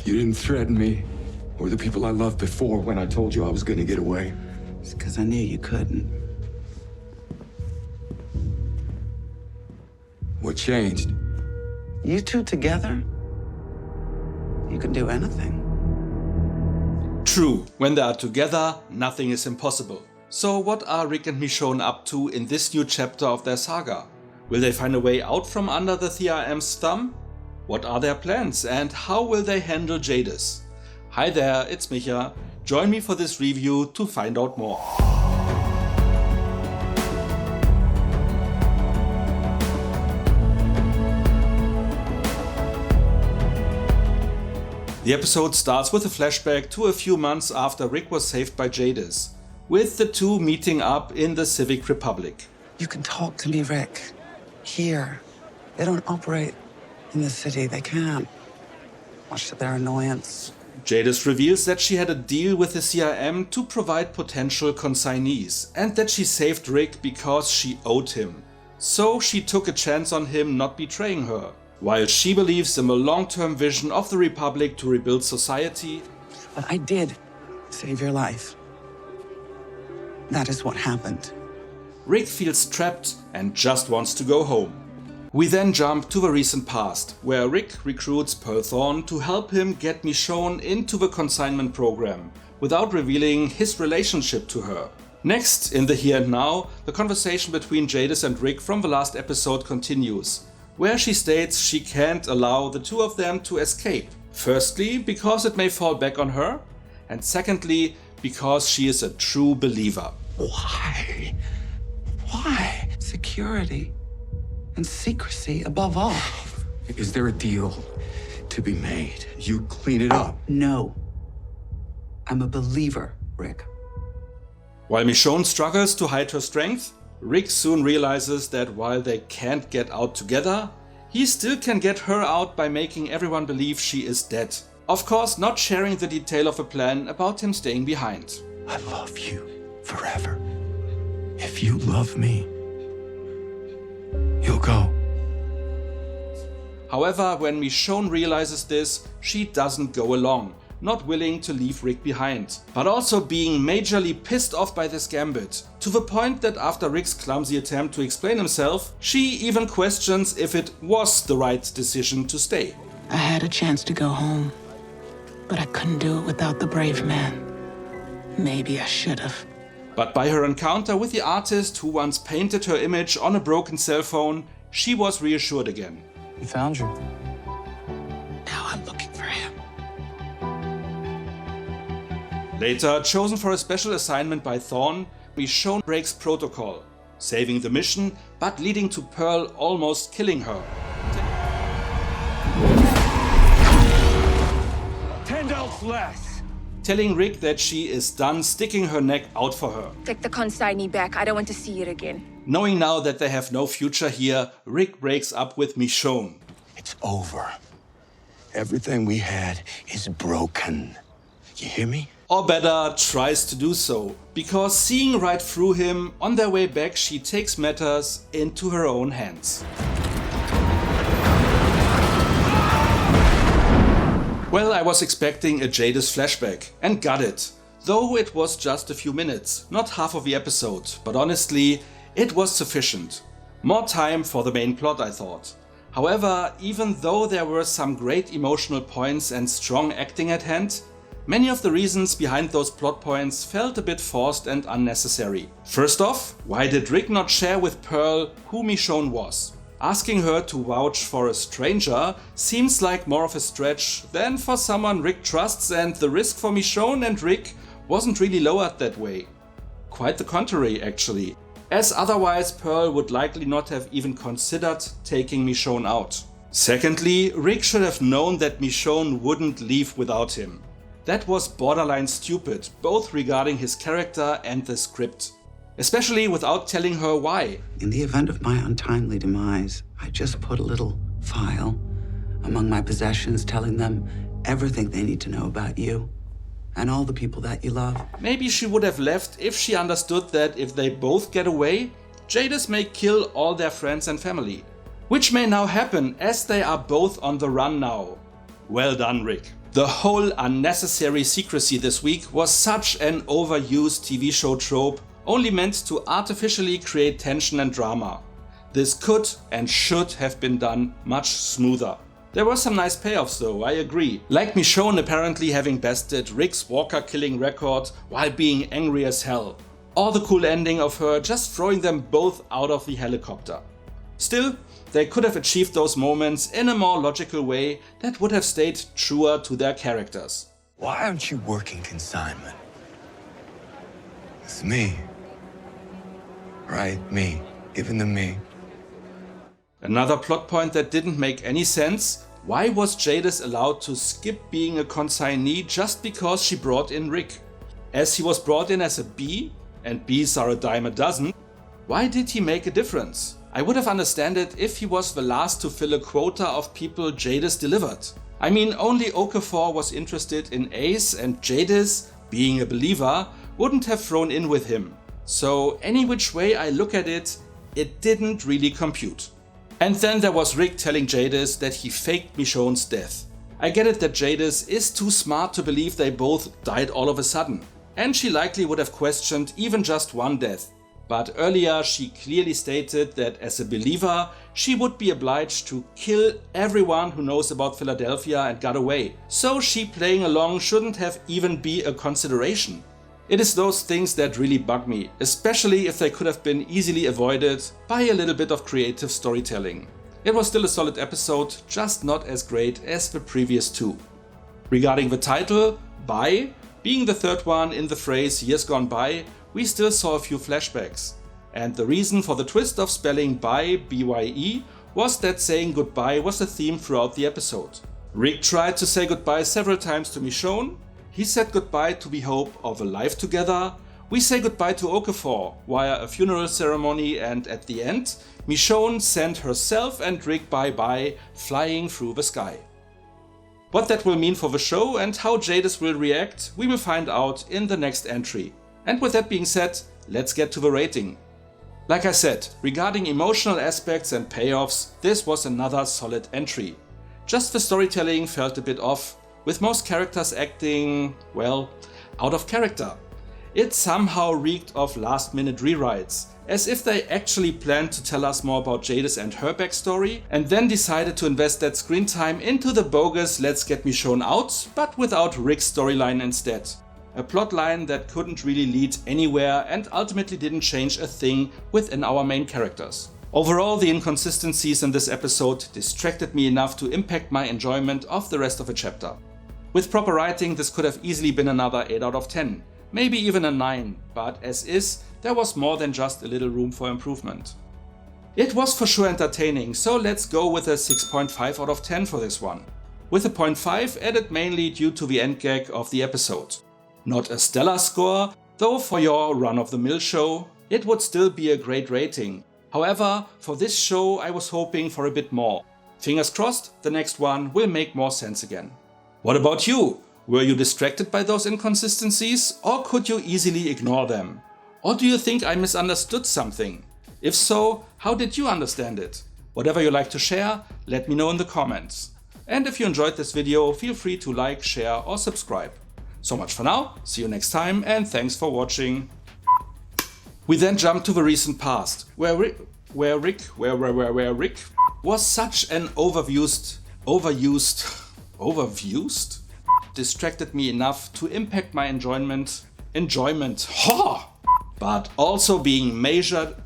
You didn't threaten me or the people I loved before when I told you I was gonna get away. It's because I knew you couldn't. What changed? You two together? You can do anything. True, when they are together, nothing is impossible. So what are Rick and Michonne up to in this new chapter of their saga? Will they find a way out from under the TRM's thumb? What are their plans and how will they handle Jadis? Hi there, it's Micha. Join me for this review to find out more. The episode starts with a flashback to a few months after Rick was saved by Jadis, with the two meeting up in the Civic Republic. You can talk to me, Rick. Here. They don't operate in the city. They can't. Much to their annoyance. Jadis reveals that she had a deal with the CRM to provide potential consignees, and that she saved Rick because she owed him. So she took a chance on him not betraying her. While she believes in the long-term vision of the Republic to rebuild society. But I did save your life. That is what happened. Rick feels trapped and just wants to go home. We then jump to the recent past, where Rick recruits Pearl Thorne to help him get Michonne into the consignment program, without revealing his relationship to her. Next, in the here and now, the conversation between Jadis and Rick from the last episode continues, where she states she can't allow the two of them to escape. Firstly, because it may fall back on her, and secondly, because she is a true believer. Why? Why? Security and secrecy above all. Is there a deal to be made? You clean it up. No. I'm a believer, Rick. While Michonne struggles to hide her strength, Rick soon realizes that while they can't get out together, he still can get her out by making everyone believe she is dead. Of course, not sharing the detail of a plan about him staying behind. I love you forever. If you love me, you'll go. However, when Michonne realizes this, she doesn't go along, not willing to leave Rick behind, but also being majorly pissed off by this gambit, to the point that after Rick's clumsy attempt to explain himself, she even questions if it was the right decision to stay. I had a chance to go home, but I couldn't do it without the brave man. Maybe I should have. But by her encounter with the artist who once painted her image on a broken cell phone, she was reassured again. He found you. Now I'm looking for him. Later, chosen for a special assignment by Thorne, Michonne breaks protocol, saving the mission, but leading to Pearl almost killing her. 10 delts less. Telling Rick that she is done sticking her neck out for her. Take the consignee back. I don't want to see it again. Knowing now that they have no future here, Rick breaks up with Michonne. It's over. Everything we had is broken. You hear me? Or better, tries to do so, because seeing right through him, on their way back she takes matters into her own hands. Well, I was expecting a Jadis flashback, and got it. Though it was just a few minutes, not half of the episode, but honestly, it was sufficient. More time for the main plot, I thought. However, even though there were some great emotional points and strong acting at hand, many of the reasons behind those plot points felt a bit forced and unnecessary. First off, why did Rick not share with Pearl who Michonne was? Asking her to vouch for a stranger seems like more of a stretch than for someone Rick trusts, and the risk for Michonne and Rick wasn't really lowered that way. Quite the contrary, actually, as otherwise Pearl would likely not have even considered taking Michonne out. Secondly, Rick should have known that Michonne wouldn't leave without him. That was borderline stupid, both regarding his character and the script. Especially without telling her why. In the event of my untimely demise, I just put a little file among my possessions telling them everything they need to know about you and all the people that you love. Maybe she would have left if she understood that if they both get away, Jadis may kill all their friends and family. Which may now happen as they are both on the run now. Well done, Rick. The whole unnecessary secrecy this week was such an overused TV show trope, only meant to artificially create tension and drama. This could and should have been done much smoother. There were some nice payoffs though, I agree. Like Michonne apparently having bested Rick's walker killing record while being angry as hell. Or the cool ending of her just throwing them both out of the helicopter. Still, they could have achieved those moments in a more logical way that would have stayed truer to their characters. Why aren't you working consignment? It's me. Right, me. Giving them me. Another plot point that didn't make any sense: why was Jadis allowed to skip being a consignee just because she brought in Rick? As he was brought in as a bee, and bees are a dime a dozen, why did he make a difference? I would have understood it if he was the last to fill a quota of people Jadis delivered. I mean, only Okafor was interested in Ace, and Jadis, being a believer, wouldn't have thrown in with him. So any which way I look at it, it didn't really compute. And then there was Rick telling Jadis that he faked Michonne's death. I get it that Jadis is too smart to believe they both died all of a sudden, and she likely would have questioned even just one death. But earlier she clearly stated that as a believer she would be obliged to kill everyone who knows about Philadelphia and got away. So she playing along shouldn't have even be a consideration. It is those things that really bug me, especially if they could have been easily avoided by a little bit of creative storytelling. It was still a solid episode, just not as great as the previous two. Regarding the title, Bye, being the third one in the phrase years gone by, we still saw a few flashbacks. And the reason for the twist of spelling bye, B-Y-E, was that saying goodbye was a theme throughout the episode. Rick tried to say goodbye several times to Michonne. He said goodbye to the hope of a life together. We say goodbye to Okafor via a funeral ceremony, and at the end, Michonne sent herself and Rick bye-bye flying through the sky. What that will mean for the show and how Jadis will react, we will find out in the next entry. And with that being said, let's get to the rating. Like I said, regarding emotional aspects and payoffs, this was another solid entry. Just the storytelling felt a bit off, with most characters acting, well, out of character. It somehow reeked of last-minute rewrites, as if they actually planned to tell us more about Jadis and her backstory, and then decided to invest that screen time into the bogus Let's Get Michonne Out, but without Rick's storyline instead. A plotline that couldn't really lead anywhere and ultimately didn't change a thing within our main characters. Overall, the inconsistencies in this episode distracted me enough to impact my enjoyment of the rest of the chapter. With proper writing, this could have easily been another 8 out of 10, maybe even a 9, but as is, there was more than just a little room for improvement. It was for sure entertaining, so let's go with a 6.5 out of 10 for this one. With a 0.5 added mainly due to the end gag of the episode. Not a stellar score, though for your run-of-the-mill show, it would still be a great rating. However, for this show I was hoping for a bit more. Fingers crossed, the next one will make more sense again. What about you? Were you distracted by those inconsistencies, or could you easily ignore them? Or do you think I misunderstood something? If so, how did you understand it? Whatever you like to share, let me know in the comments. And if you enjoyed this video, feel free to like, share or subscribe. So much for now, see you next time and thanks for watching. We then jump to the recent past, where Rick was such an overused, distracted me enough to impact my enjoyment, but also being majorly,